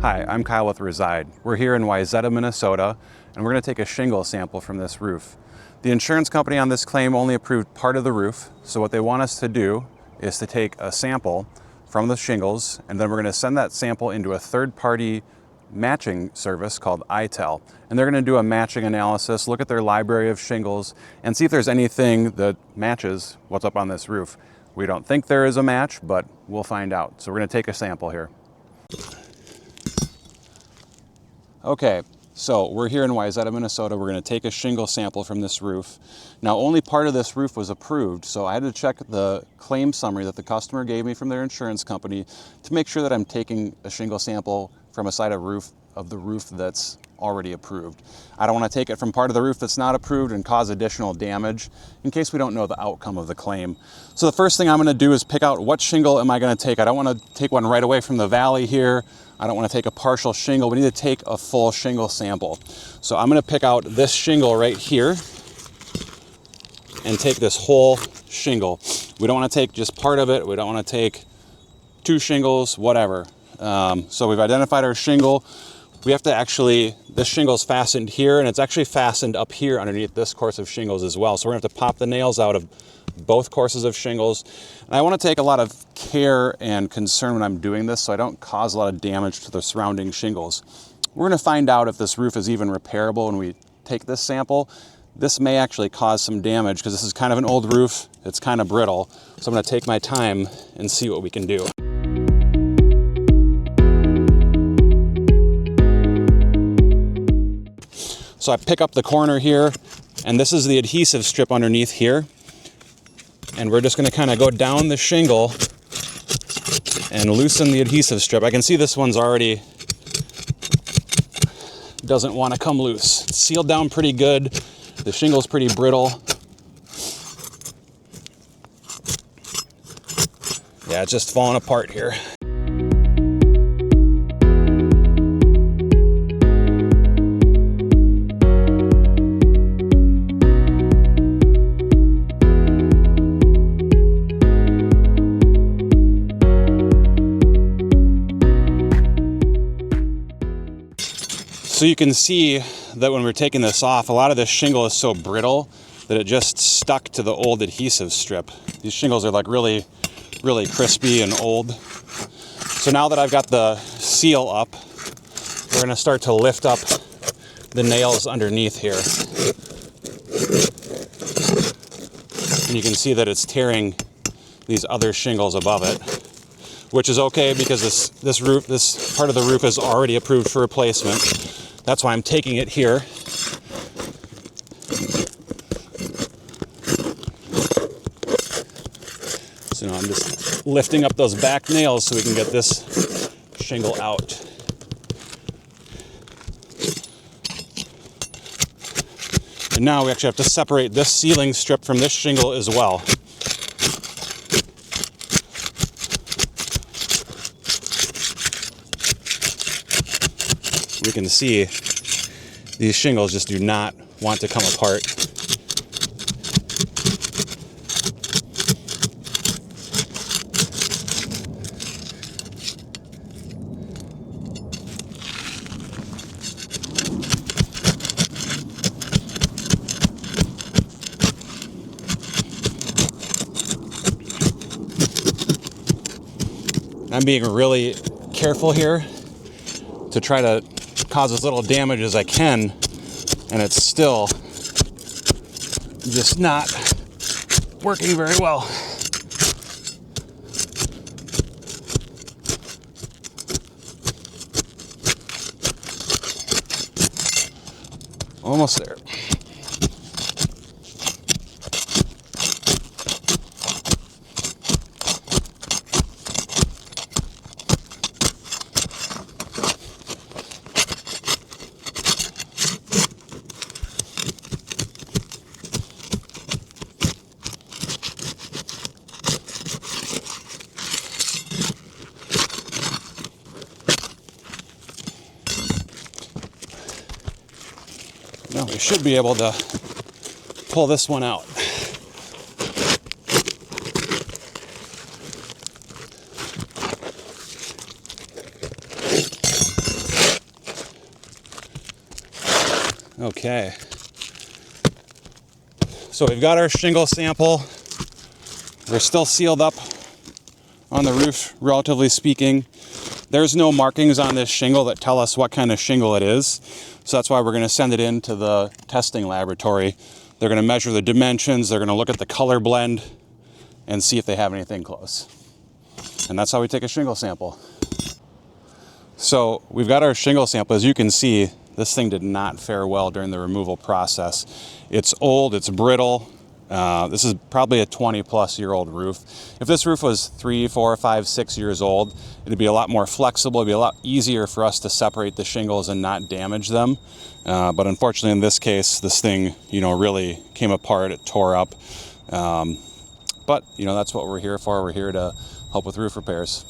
Hi, I'm Kyle with Reside. We're here in Wayzata, Minnesota, and we're going to take a shingle sample from this roof. The insurance company on this claim only approved part of the roof, so what they want us to do is to take a sample from the shingles, and then we're going to send that sample into a third-party matching service called ITEL. And they're going to do a matching analysis, look at their library of shingles, and see if there's anything that matches what's up on this roof. We don't think there is a match, but we'll find out. So we're going to take a sample here. Okay, so we're here in Wayzata, Minnesota. We're going to take a shingle sample from this roof. Now, only part of this roof was approved, so I had to check the claim summary that the customer gave me from their insurance company to make sure that I'm taking a shingle sample from a side of the roof that's already approved. I don't want to take it from part of the roof that's not approved and cause additional damage in case we don't know the outcome of the claim. So the first thing I'm going to do is pick out what shingle am I going to take. I don't want to take one right away from the valley here. I don't want to take a partial shingle. We need to take a full shingle sample. So I'm going to pick out this shingle right here and take this whole shingle. We don't want to take just part of it. We don't want to take two shingles, whatever. So we've identified our shingle. We have to actually, this shingle's fastened here, and it's actually fastened up here underneath this course of shingles as well. So we're gonna have to pop the nails out of both courses of shingles. And I wanna take a lot of care and concern when I'm doing this so I don't cause a lot of damage to the surrounding shingles. We're gonna find out if this roof is even repairable when we take this sample. This may actually cause some damage because this is kind of an old roof. It's kind of brittle. So I'm gonna take my time and see what we can do. So I pick up the corner here, and this is the adhesive strip underneath here. And we're just gonna kind of go down the shingle and loosen the adhesive strip. I can see this one's already doesn't want to come loose. It's sealed down pretty good. The shingle's pretty brittle. Yeah, it's just falling apart here. So you can see that when we're taking this off, a lot of this shingle is so brittle that it just stuck to the old adhesive strip. These shingles are like really crispy and old. So now that I've got the seal up, we're gonna start to lift up the nails underneath here. And you can see that it's tearing these other shingles above it, which is okay because this part of the roof is already approved for replacement. That's why I'm taking it here. So now I'm just lifting up those back nails so we can get this shingle out. And now we actually have to separate this ceiling strip from this shingle as well. We can see these shingles just do not want to come apart. I'm being really careful here to try to cause as little damage as I can, and it's still just not working very well. Almost there. Now we should be able to pull this one out. Okay. So we've got our shingle sample. They're still sealed up on the roof, relatively speaking. There's no markings on this shingle that tell us what kind of shingle it is. So that's why we're going to send it into the testing laboratory. They're going to measure the dimensions. They're going to look at the color blend and see if they have anything close. And that's how we take a shingle sample. So we've got our shingle sample. As you can see, this thing did not fare well during the removal process. It's old, it's brittle. This is probably a 20-plus-year-old roof. If this roof was 3, 4, 5, 6 years old, it'd be a lot more flexible. It'd be a lot easier for us to separate the shingles and not damage them. But unfortunately, in this case, this thing, really came apart. It tore up. But that's what we're here for. We're here to help with roof repairs.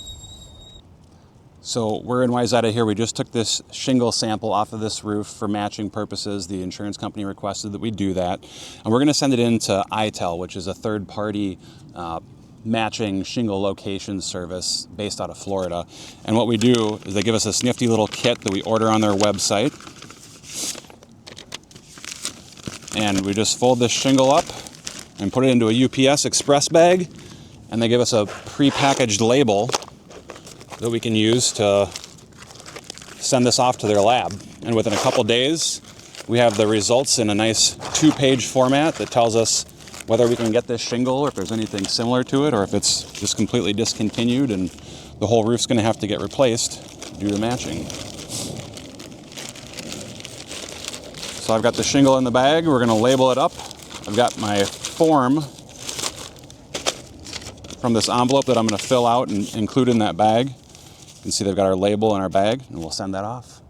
So we're in Wayzata here. We just took this shingle sample off of this roof for matching purposes. The insurance company requested that we do that. And we're going to send it in to ITEL, which is a third-party matching shingle location service based out of Florida. And what we do is they give us this nifty little kit that we order on their website. And we just fold this shingle up and put it into a UPS express bag. And they give us a pre-packaged label that we can use to send this off to their lab. And within a couple days, we have the results in a nice 2-page format that tells us whether we can get this shingle or if there's anything similar to it or if it's just completely discontinued and the whole roof's going to have to get replaced due to matching. So I've got the shingle in the bag. We're going to label it up. I've got my form from this envelope that I'm going to fill out and include in that bag. You can see they've got our label in our bag, and we'll send that off.